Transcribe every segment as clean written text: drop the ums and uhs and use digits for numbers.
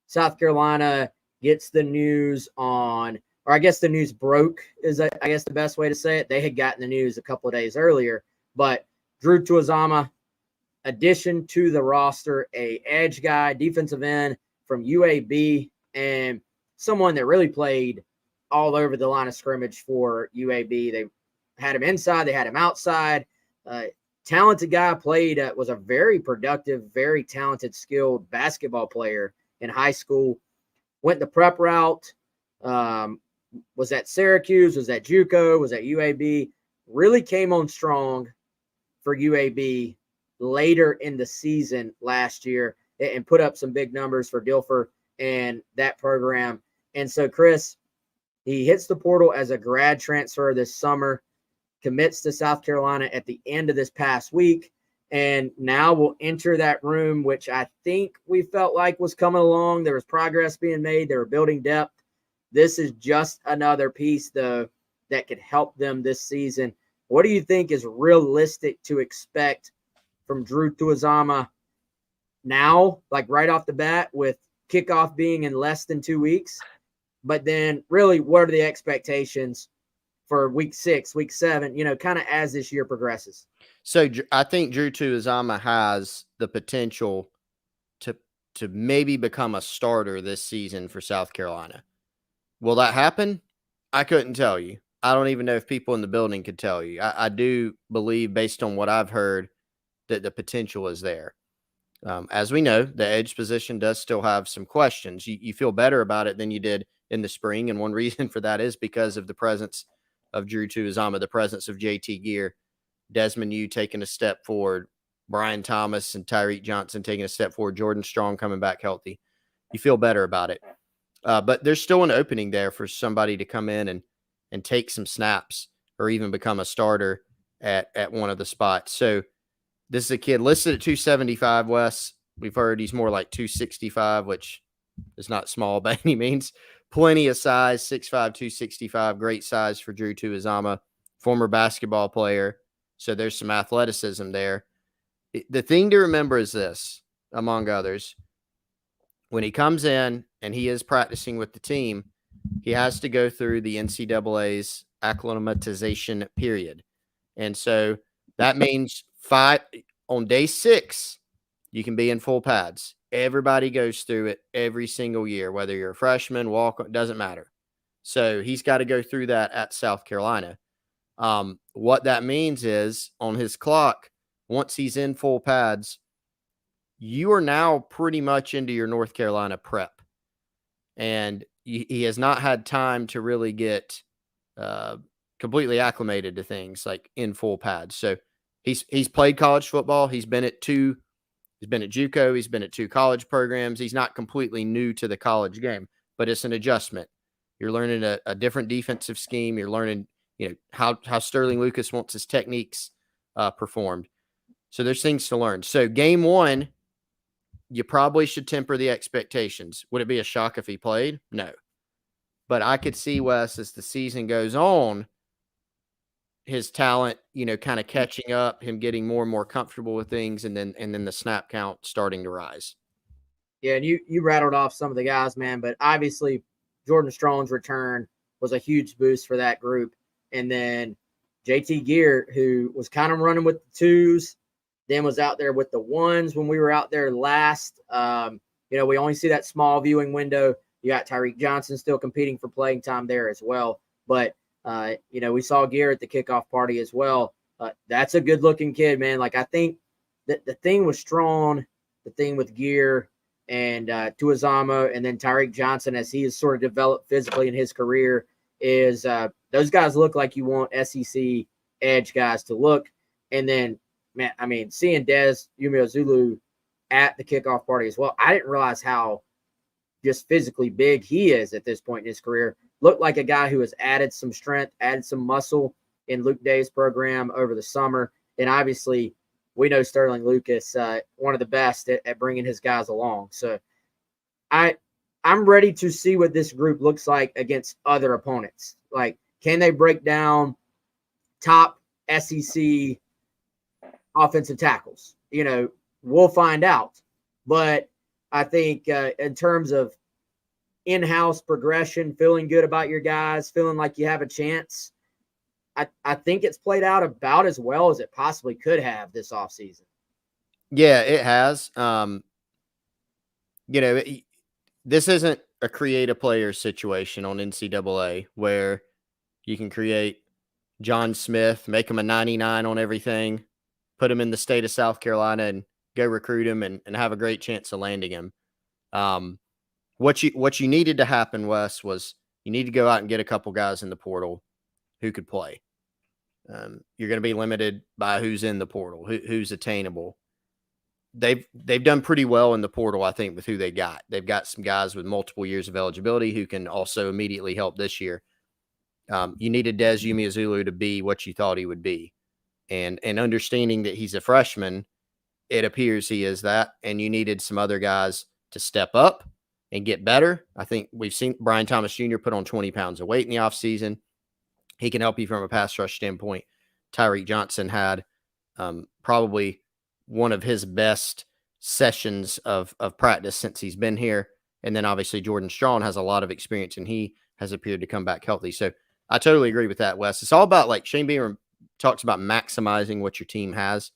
South Carolina gets the news on, or I guess the news broke is, I guess, the best way to say it. They had gotten the news a couple of days earlier, but Drew Tuazama, addition to the roster, a edge guy, defensive end from UAB, and someone that really played all over the line of scrimmage for UAB. They had him inside, they had him outside. Talented guy, played, was a very productive, very talented, skilled basketball player in high school. Went the prep route, was at Syracuse, was at JUCO, was at UAB. Really came on strong for UAB later in the season last year and put up some big numbers for Dilfer and that program. And so, Chris, he hits the portal as a grad transfer this summer, commits to South Carolina at the end of this past week, and now will enter that room, which I think we felt like was coming along. There was progress being made. They were building depth. This is just another piece, though, that could help them this season. What do you think is realistic to expect from Drew Tuazama now, like right off the bat, with kickoff being in less than 2 weeks? But then really, what are the expectations for week 6, week 7, kind of as this year progresses? So I think Drew Tuazama has the potential to maybe become a starter this season for South Carolina. Will that happen? I couldn't tell you. I don't even know if people in the building could tell you. I do believe, based on what I've heard, that the potential is there. As we know, the edge position does still have some questions. You feel better about it than you did in the spring, and one reason for that is because of the presence of Drew Tuazama, the presence of JT Gear, Desmond Yu taking a step forward, Brian Thomas and Tyreek Johnson taking a step forward, Jordan Strong coming back healthy. You feel better about it. But there's still an opening there for somebody to come in and take some snaps or even become a starter at one of the spots. So this is a kid listed at 275, Wes. We've heard he's more like 265, which is not small by any means. Plenty of size, 6'5", 265, great size for Drew Tuazama, former basketball player. So there's some athleticism there. The thing to remember is this, among others, when he comes in and he is practicing with the team, he has to go through the NCAA's acclimatization period. And so that means on day 6, you can be in full pads. Everybody goes through it every single year, whether you're a freshman, walk, doesn't matter. So he's got to go through that at South Carolina. What that means is on his clock, once he's in full pads, you are now pretty much into your North Carolina prep. And he has not had time to really get completely acclimated to things like in full pads. So he's played college football. He's been at JUCO. He's been at 2 college programs. He's not completely new to the college game, but it's an adjustment. You're learning a different defensive scheme. You're learning, how Sterling Lucas wants his techniques performed. So there's things to learn. So game 1, you probably should temper the expectations. Would it be a shock if he played? No. But I could see, Wes, as the season goes on, his talent, kind of catching up, him getting more and more comfortable with things, and then the snap count starting to rise. Yeah, and you rattled off some of the guys, man, but obviously Jordan Strong's return was a huge boost for that group. And then JT Gear, who was kind of running with the 2s, then was out there with the 1s when we were out there last. We only see that small viewing window. You got Tyreek Johnson still competing for playing time there as well. But, we saw Gear at the kickoff party as well. That's a good-looking kid, man. Like, I think that the thing with Strong, the thing with Gear and Tuazama, and then Tyreek Johnson, as he has sort of developed physically in his career, is those guys look like you want SEC edge guys to look. And then, man, I mean, seeing Des Umeozulu at the kickoff party as well, I didn't realize how just physically big he is at this point in his career. Looked like a guy who has added some strength, added some muscle in Luedecke's program over the summer. And obviously, we know Sterling Lucas, one of the best at bringing his guys along. So I'm ready to see what this group looks like against other opponents. Like, can they break down top SEC offensive tackles? We'll find out. But I think in terms of in-house progression, feeling good about your guys, feeling like you have a chance, I think it's played out about as well as it possibly could have this offseason. Yeah, it has. This isn't a create a player situation on NCAA where you can create John Smith, make him a 99 on everything, put him in the state of South Carolina and go recruit him and have a great chance of landing him. What you needed to happen, Wes, was you need to go out and get a couple guys in the portal who could play. You're going to be limited by who's in the portal, who's attainable. They've done pretty well in the portal, I think, with who they got. They've got some guys with multiple years of eligibility who can also immediately help this year. You needed Des Umeazulu to be what you thought he would be. And understanding that he's a freshman, it appears he is that. And you needed some other guys to step up and get better. I think we've seen Brian Thomas Jr. put on 20 pounds of weight in the offseason. He can help you from a pass rush standpoint. Tyreek Johnson had probably one of his best sessions of practice since he's been here. And then obviously Jordan Strachan has a lot of experience and he has appeared to come back healthy. So I totally agree with that, Wes. It's all about, like Shane Beamer talks about, maximizing what your team has.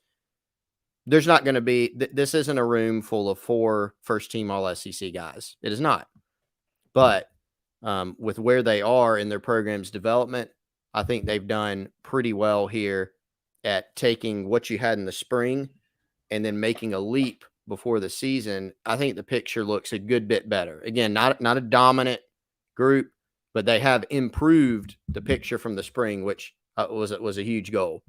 There's not going to be, this isn't a room full of 4 first-team All-SEC guys. It is not. But with where they are in their program's development, I think they've done pretty well here at taking what you had in the spring and then making a leap before the season. I think the picture looks a good bit better. Again, not a dominant group, but they have improved the picture from the spring, which was a huge goal.